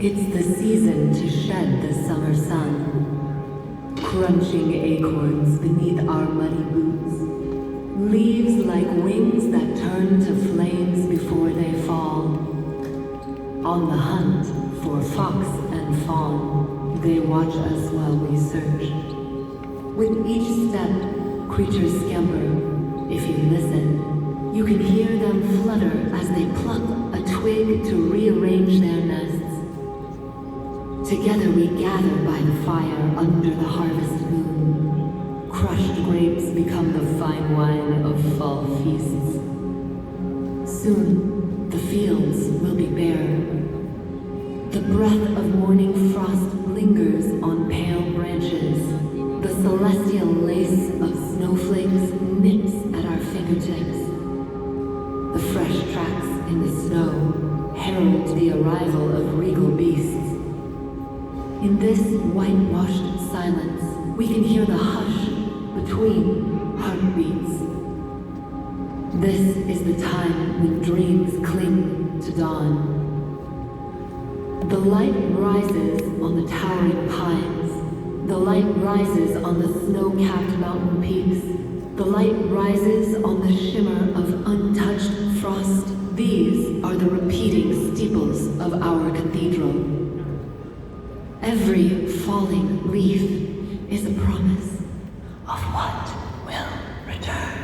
It's the season to shed the summer sun, crunching acorns beneath our muddy boots, leaves like wings that turn to flames before they fall. On the hunt for fox and fawn, they watch us while we search. With each step, creatures scamper. If you listen, you can hear them flutter as they pluck a twig to rearrange their nests. Together we gather by the fire under the harvest moon. Crushed grapes become the fine wine of fall feasts. Soon, the fields will be bare. The breath of morning frost lingers on pale branches. The celestial lace of snowflakes nips at our fingertips. The fresh tracks in the snow herald the arrival of regal beasts. In this whitewashed silence, we can hear the hush between heartbeats. This is the time when dreams cling to dawn. The light rises on the towering pines. The light rises on the snow-capped mountain peaks. The light rises on the shimmer of untouched frost. These are the repeating steeples of our cathedral. Every falling leaf is a promise of what will return.